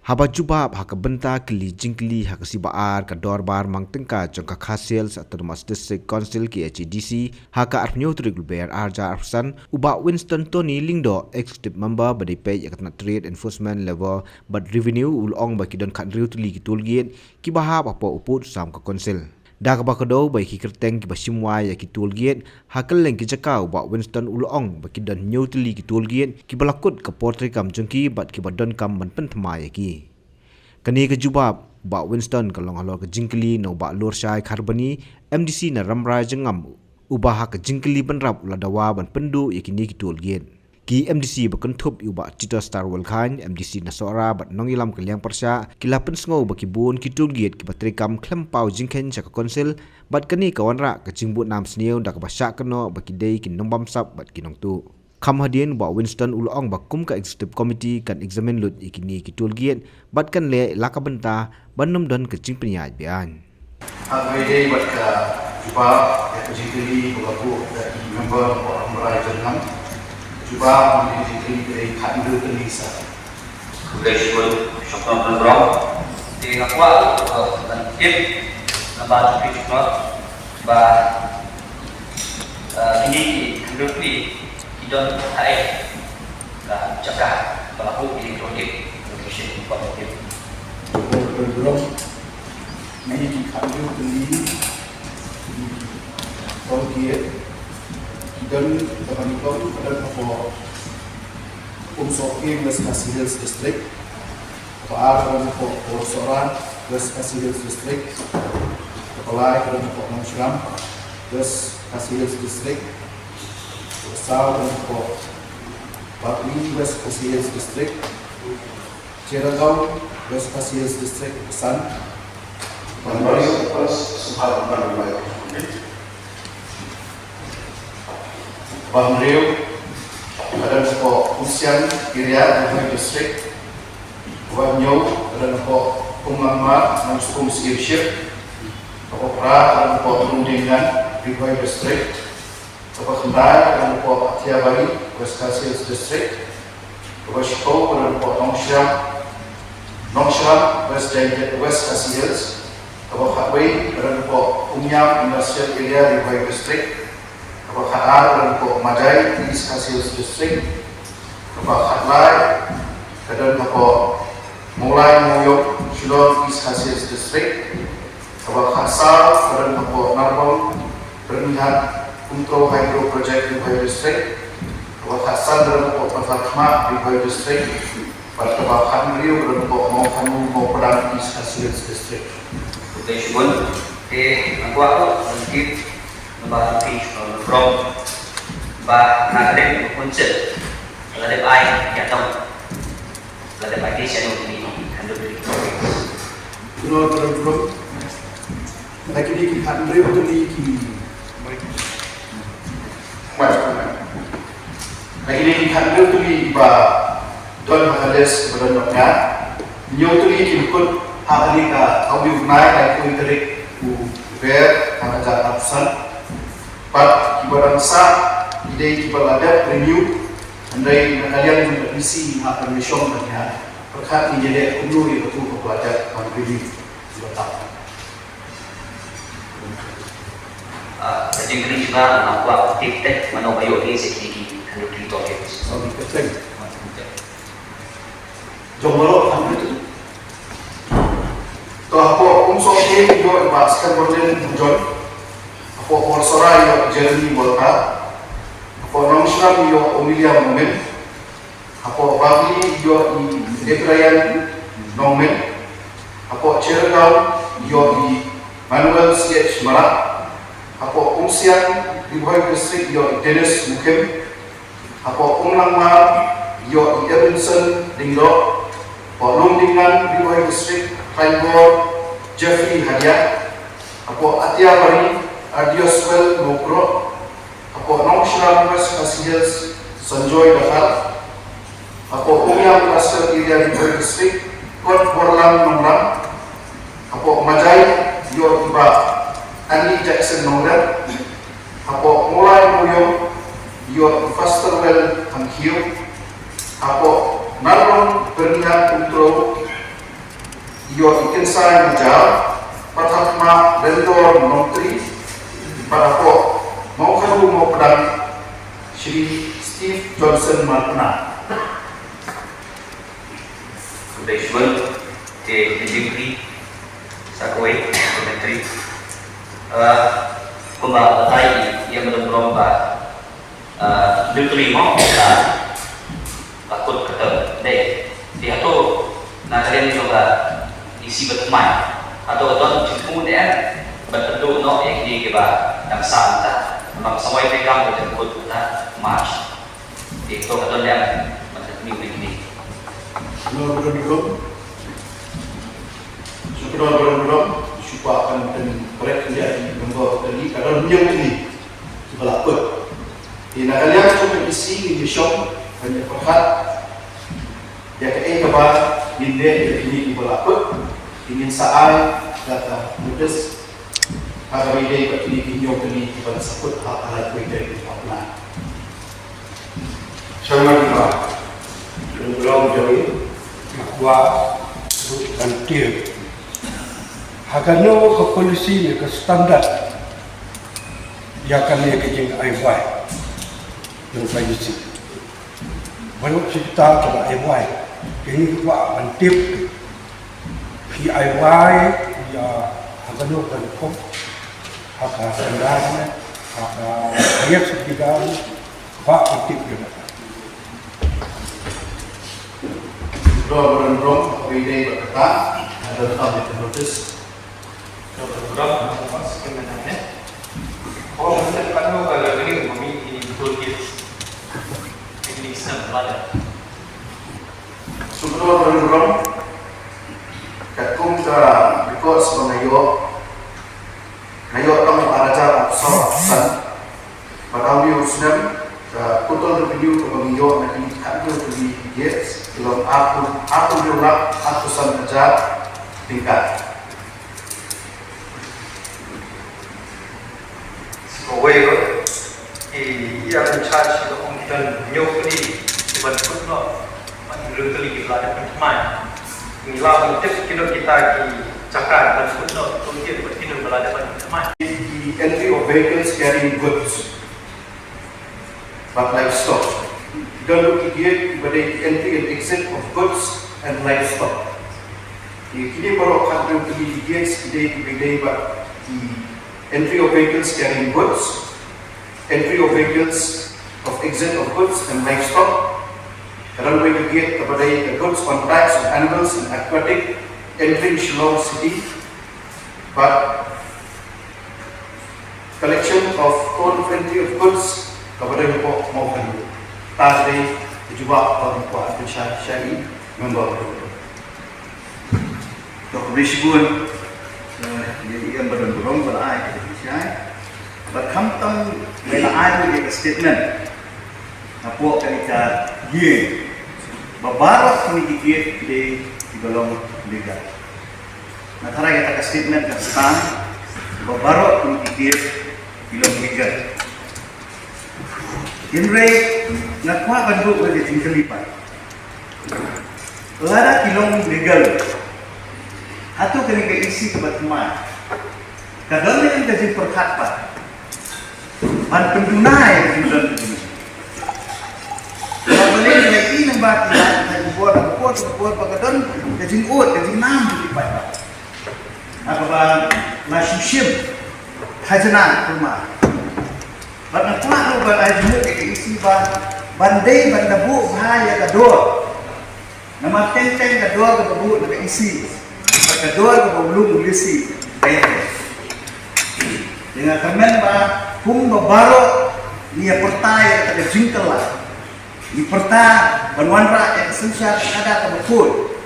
Haba jubab haka benta kili jingkili haka sibaar ka dorbar mang tengka jongka khasil sa Autonomous District Council ki HDC haka arpnyo trik luber arja arsan uba Winston Tony Lingdo executive member badi pay yakatna trade enforcement level but revenue ulong baki don kan riu tuli ki tulgit ki bahab apa uput sam ka council. Dak bakado bai ki kerteng ki basimwa ya ki tulgit hakal leng ki jakau ba Winston ulong baki don nyutli ki tulgit ki balakut ka portri kam jongki bat ki badon kam ban penthma ya ki. Kani ke jubab ba Winston kalong halor ke jingkli no ba lor syai kharbani MDC na ramrai jengam ubah ke jingkli benrap uladawa ban pendu ya kini ki tulgit. Ki MDC berkentup uba Cita Star Walkhan MDC Nasora bat nongilam keliang persya kilapen sengau baki bun ki tulgit ki batrikam klempau jingken caka konsil bat kani kawanra ke jingbut nam sniu dak basyak keno baki dei ki nombam sap bat ki nongtu. Kam hadien ba Winston ulong bakum ka executive committee kan examine lut ikini ki tulgit bat kan le laka benta banum don ke jing penyaj bian. Agwede bat ka juba ya jingkli bagapu da member orang berai jengam juga menjadi dari kandu Indonesia. Kemudian syukur penerong di Papua dan tim nambah juga bah ini kandu ini idon hai dan jaga pelaku di proyek education program. Penerong ini kandu ini proyek dan teman-teman pada apa Umsoki West Hills District apa apa Orsoran West Hills District kepala dan apa Nongshram West Hills District South dan apa Bakri West Hills District Ceragau West Hills District San Bandario Bamreu ada nampak Usian Irian dari distrik Wanyau ada nampak Pemangma dan Sukum Skirship Kapopra ada nampak Perundingan Ribuai distrik Kapakendai ada nampak Tiabari West Hills distrik Kapashiko ada nampak Nongshram West Hills Kapakatway ada nampak Umyam Industrial Area Ribuai distrik Kapakadar dan Pok Majai East Hills District, Kapakatlai, dan Pok Mulai Moyok Shillong East Hills District, Kapakatsar dan Pok Narbong Pernihan Untro Hydro Project di Boy District, Kapakatsan dan Pok Patakma di Boy District, Kapakakan Rio dan Pok Maukamu Maupedang East Hills District. Kemudian aku mungkin nambah from ba nakadem kuncel ladep ai ya tahu ladep ai desa ni handle dari Dulu lagi di handle itu di lagi di handle itu di ba don hades benar-benar nyu itu di ikut hal ini ka au naik naik ku terik ku ber kana jat absen Pat kibarang sa ide kibalada renew andai kalian juga isi hak permission banyak perkat ni jadi umur itu kepada kontribusi betul. Jadi kini juga nampak titik mana bayu ini sekali handle di topik. So kita jomlo hamil itu. Toh apa unsur ini juga bahaskan berjalan John. Apa Orsorai yo Jeremy Volta, apa Nongshram yo Omilia Momen, apa Bagli yo di Deprayan Nomen, apa Ceragau yo di Manuel CH Marak, apa Umsian di Boy District yo Dennis Mukim, apa Umlangmar yo di Evanson Dingdo, apa Lungdingan di Boy District Rainbow Jeffrey Hadiah, apa Atia Bari Adioswell Mokro, apa Nongshram West Hills Sanjoy Dakar, apa Umyam Cluster Area di Boy District Kot Borlang Nomram, apa Majai Yo Iba Annie Jackson Nomram, apa Mulai Moyong Yo Fasterwell Angkio, apa Narong Bernihan Untro Iyo ikan saya menjal Pathatma Vendor Menteri pada po mau kadu mau pedang Shri Steve Johnson Martana. Sudah jual di negeri Sakoi Menteri. Pembahasan tadi yang berlomba diterima takut ketemu deh dia tuh nah kalian coba isi berteman atau tuan jemput dia bertentu no yang di kita yang santai memang semua itu kamu jemput kita march itu kata dia macam ini Sudah supaya akan korek dia membawa tadi kalau dia ini sebelah pun. Di kalian coba isi di shop banyak perhat. Ya ke kabar binde ini sebelah pun ingin saal data mudas agar ide ini kinyo ini pada sebut hal-hal beda di mana. Sama juga. Belum jauh Makwa dan dia Hagano ke polisi ni ke standar ya kami kejeng IY yang polisi baru cerita ke IY ini kuat mantip IY ya Hagano kan kok haka standar haka ayat sekitar pak mantip juga Bro, ide berkata ada tablet notice. Program mas kemenangan. Oh, mungkin kalau ini kami ini betul ini sempat. Bro, katung ka because nayo tamu araja absan padami usnam ka total revenue ko bangiyo na kanyo to be gets ilong aku diulak atusan aja tingkat. However, ia mencari kemungkinan nyokli dibantu no, menurut kita ada pemain. Inilah bentuk kita cakap dan no, kemudian bertindak berada pemain. The entry of vehicles carrying goods, but livestock. Don't look at the entry and exit of goods and livestock. Kini baru akan pergi gates today, but the entry of vehicles carrying goods, entry of vehicles of exit of goods and livestock, runway to gate kepada goods on types of animals and aquatic entering Shillong City, but collection of total entry of goods kepada Hipok maupun tadi juga perempuan syari membawa Dr. Rishbun jadi yang berdorong berai Indonesia berkampung berai di statement apa kita ye babarak sedikit di golong legal antara kita statement kan sekarang babarak sedikit di golong legal Henry nakwa banduk bagi tinggal lipat lara kilong legal atau kena isi kebat teman. Kadang yang jadi perkat pak, man pendunai yang sudah begini. Kalau boleh lagi nampak yang buat pakadon jadi ut jadi nam jadi pak. Apa bang nasusim hajanan rumah. Barang kuat lu berajut ke isi bandai bandabu bahaya kedua. Nama tenteng kedua kebabu ke isi. Kedua belum polisi dengan teman bah hum baru dia pertai ada jingkel lah di pertai banwanra yang esensial ada betul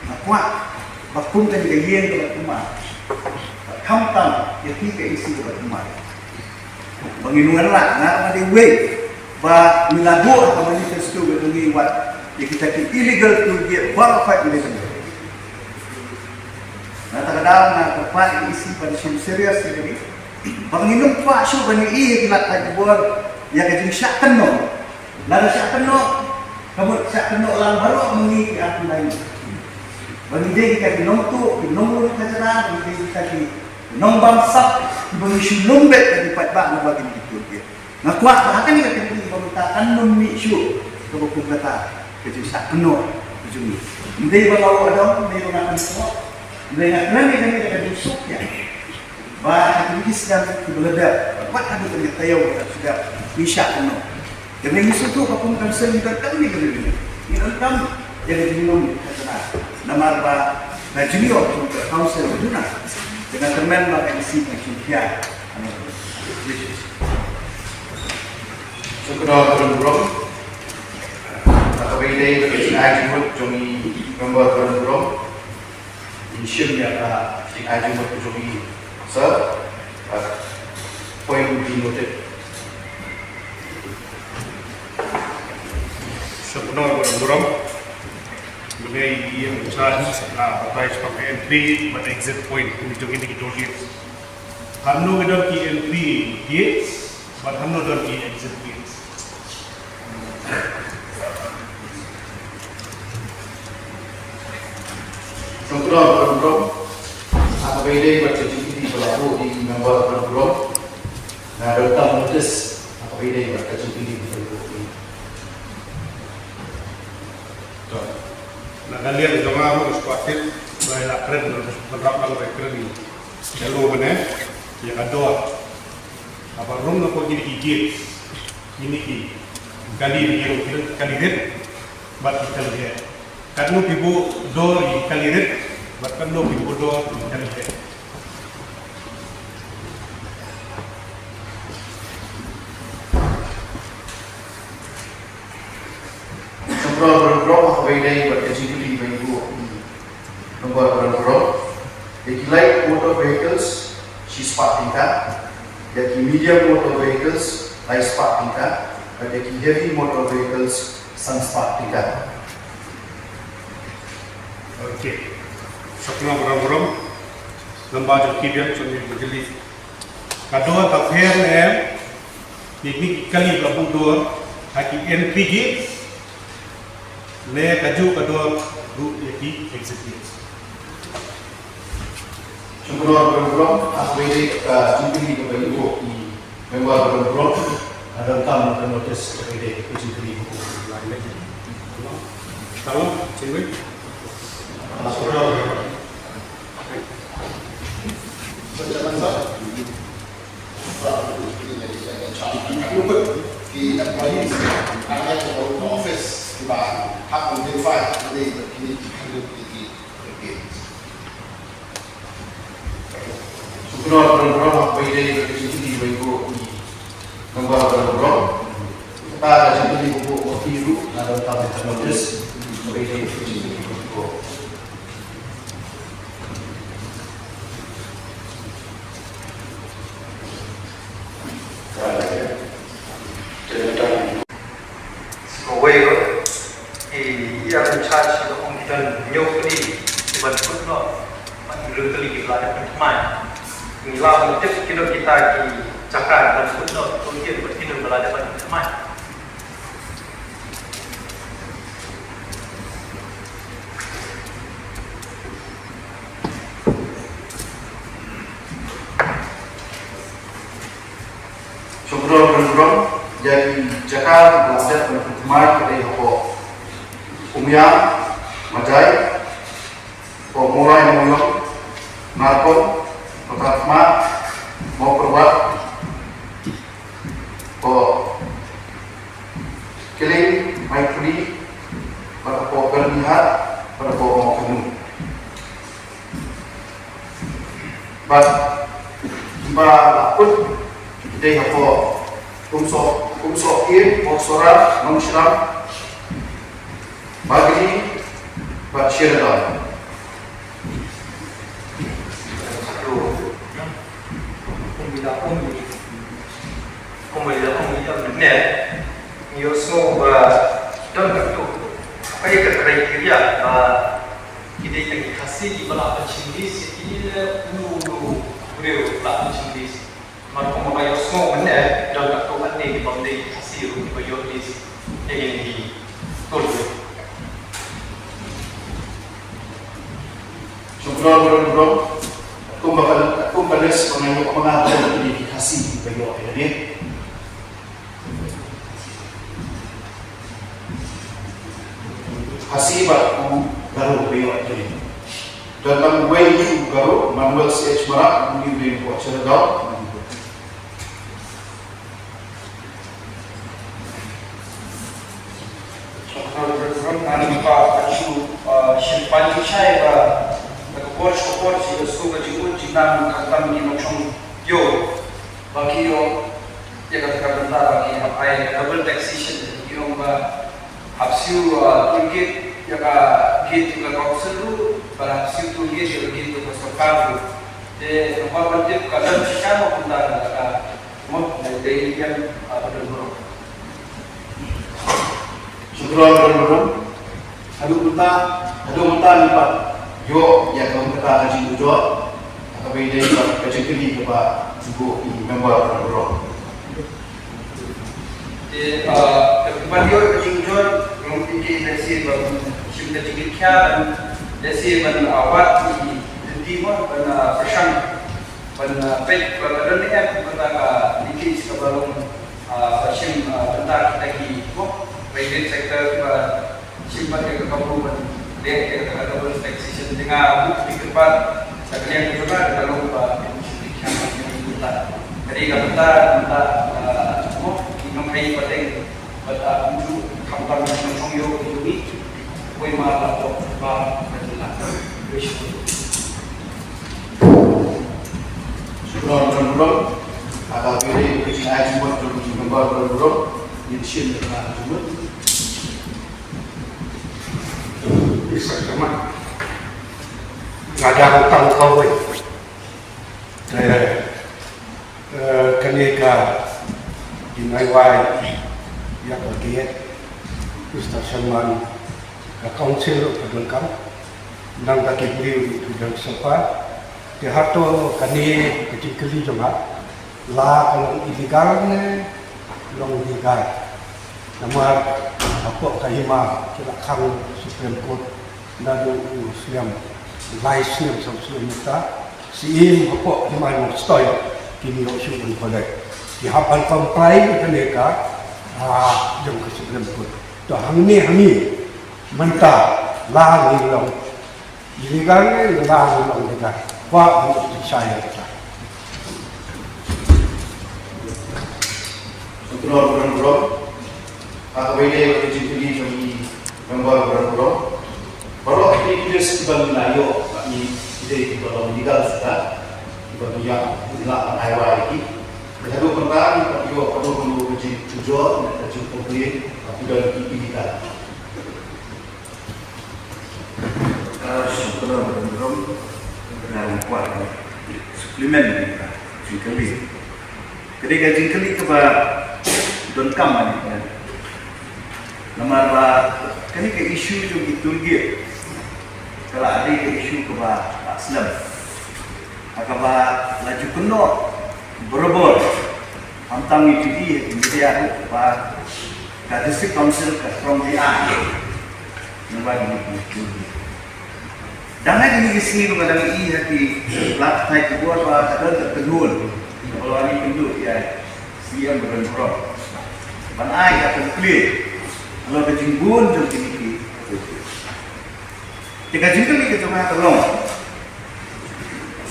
apa bakum dan gayen ke rumah kampung yang tiga isi ke rumah penginungan lah nak ada way bah milabu atau manifesto bagi wat yang kita illegal to get qualified illegal. Nah, terkadang nak tepat isi pada serius jadi. Banginum pak syuk bani nak buat ya kejeng syak keno. Lada syak keno, kamu syak keno lang baru mengi aku lain. Bagi dia kita pinontu, pinontu kita cerah, bagi kita pinong bangsa, bagi sulung bet dari pat bagi itu dia. Nah kuat, akan kita kena pemerintah kanun misu, kalau pun kata kerja sak penuh, kerja ni. Dia bawa ada, dia orang semua. Dia nak kena kita busuk ya. Bah, kita sedang berbeda. Buat ada banyak tayo sudah bisa penuh. Jadi misu tu kapung kanser kita kami ni. Ini kami jadi minum kata nama apa? Nah junior untuk council Juna dengan teman MC Malaysia. Kedua Burung atau beda dengan ajumut jomi membuat Burung isyum ya ajumut jomi sir point be noted. Sepenuh Burung sebagai yang charge pakai sebagai entry but exit point untuk ini kita lihat. Hanu kita ki entry gates, but hanu kita ki exit gates. Kedua Burung atau beda baca GPT berlaku di membuat Burung. Nah, datang notice atau beda baca GPT berlaku. Nah kalian jangan harus khawatir bahwa keren harus menerapkan keren ini. Kalau benar, ya kadang apa room nak pergi gigit ini ki kali dia kali red, bat kali dia. Karena pibu door kali red, bat karena pibu door kali dia. Burung atau beda berkecil nomor burung. Jadi light motor vehicles, she's parking car. Jadi medium motor vehicles, light parking car. Jadi heavy motor vehicles, sun parking car. Okey. Sepenuh burung lembah joki dia sudah berjeli. Kadua tak fair ini kali berapa dua haki entry gate. Le kaju kadua route yaki exit gate. Semua burung atau beda jumpi di bawah ibu di membuat burung ada tamu dan notice beda jumpi ibu lain lagi. Tahu, cewek? Thì employees đang ở trong office thì bà hấp dẫn đến phải đây là cái Semua burung atau beda jumpi di bawah ibu di membuat burung kita ada jumpi ibu biru ada tamu dan notice beda jumpi ibu. Quay rồi thì ia cũng charge cho ông kita nhiều cái đi thì mình cũng nó mình rửa cái gì là được mai mình làm mình tiếp cái kita thì chắc là mình cũng nó tôi biết mình cái đường là được mai Semua burung jadi Jakarta belajar pertemuan pada Hoko Umya, Majai, Hoko mulai mengulung, Narkon, Pertama, mau perbuat, Hoko Killing, Maitri, pada Hoko bernihat, pada Hoko mau penuh. But, jumpa laput, dia Hoko Kumsok in, Moksora, Nongshram, Bagni, Batshirdan. Komunitas net, nhiều số và đơn giản tụ, cái cái criteria và cái đây cái khasi di bawah pencindis ini dulu beliau lah pencindis. Maka membayar semua benda dan tak tahu mana di bawah hasil di bawah yang di tolong. Bro, kung balas pengayo mga kualifikasi kayo ini. Hasibat ku garo kayo ini. Dalam way ku garo manual CH marak muni way ku acara daw. Ada apa acu simpan saya Kepor si suka jikut jinam katam ni macam yo bagi yo ya kata bentar bagi apa yang double taxation yo ba hapsiu tinggi ya ka git ka kaunsel para hapsiu tu git yo git ko sarkar de apa bantu kadang siapa pun dah ka mo dari yang ada dulu Syukron. Aduh muta lipat. Yo yang kau kata haji ujot, atau beda yang kecil kali kepada ibu member bro. Kemudian yo haji ujot, yang tinggi dari baru simpan tinggi kian, dari mana awat di mana persian, mana pet, mana dunia, mana tinggi sebelum persian tentang lagi, private sector simpan ke kampung. Dia kata double taxation dengan bukti di depan sekalian juga dalam yang kita. Jadi kita mau mengenai penting pada untuk kampung yang yo ini, koi malah atau apa adalah risiko. Syukron. Agak beri kecil buat member bro. Ini sih dengan cuma. Bisa sama ngadang tang kau kenika dinaiwai ya bagian stasiun man kaunsil pedengkam nang kaki beri dan sepa dihato kani kecil keli cuma la kalau illegal ne long illegal nama apa kahima kita kang Supreme Court nado siam license som siam ta siim apa himai stoi kini lo shu un kolek di hapan comply kaneka jom ke Supreme Court to hangi menta la ni long illegal ni la ni long deka wa mu saya ta Bro. Aku beda kecil kali jadi member bro. Baru ini sekitar nayo kami ide kalau legal sudah bagi yang tidak highway ini. Lalu pertama kita perlu kecil tujuan dan kecil publik sudah illegal. Sebelum dalam kuat suplemen jingkeli. Ketika jingkeli kepada don kam ni. Nama kini ke isu tu ditulgi. Kalau ada ke isu ke Pak Islam, akabah laju kuno berobor, antang itu dia Pak District Council from the eye, nampak ini tulgi. Jangan ini kesini mengadang ini hati plat naik keluar Pak ada terkenul. Kalau hari penduduk ya siam berbentrok. Banai akan clear. Kalau kejinggun jom kini jika jingkul ni cuma tolong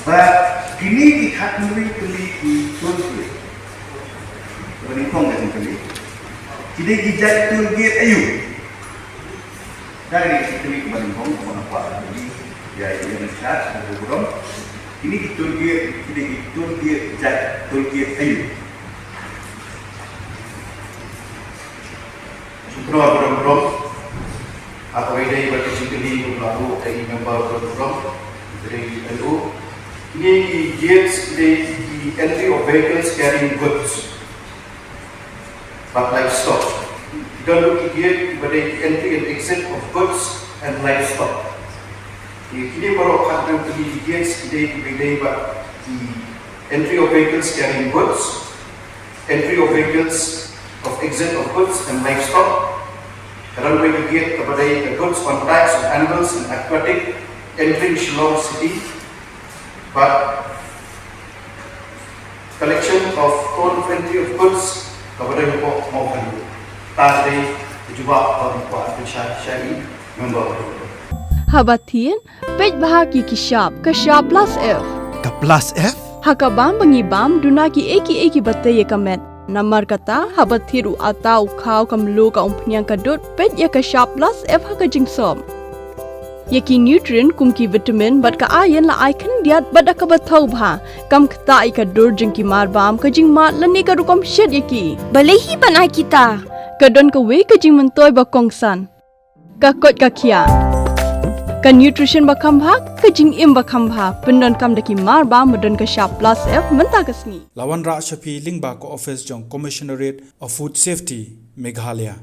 but kini ikat muri kuli di tulgi berikong jingkul ni tidak dijat tulgi ayu dari kuli berikong apa jadi ya yang besar berkurang ini ditulgi tidak ditulgi jat tulgi ayu. Bro. Aku ini berkecil kali lalu dari member bro dari LU. Ini gates the entry of vehicles carrying goods, but livestock. Kita look at gate pada entry and exit of goods and livestock. Ini baru kata di gates kita beda but the entry of vehicles carrying goods, entry of vehicles of exit of goods and livestock. Runway to gate kepada goods on tracks of animals and aquatic entering Shillong City, but collection of total inventory of goods kepada Yupo maupun tadi juga bagi kuat syari member. Habatin, pej bahagi kisap plus F. Ka plus F? Hakabam bangibam dunaki eki batay kamet. Namar kata habatiru atau kau kamlu ka umpnyang kadut pej ya kisap plus F hakajing som. Yaki nutrient kumki vitamin bat ka ayan la icon diat bada ka batau bha kam kta i ka dur jingki marbam ka jing mat lani ka rukom shed yaki balehi banai kita kadon ka we ka jing mentoy ba kongsan ka kot ka kia ka nutrition ba kam bha ka jing im ba kam bha pendon kam daki marbam medon ka sharp plus F menta ka sni Lawan Ra Shafi Lingba ko office jong Commissionerate of Food Safety Meghalaya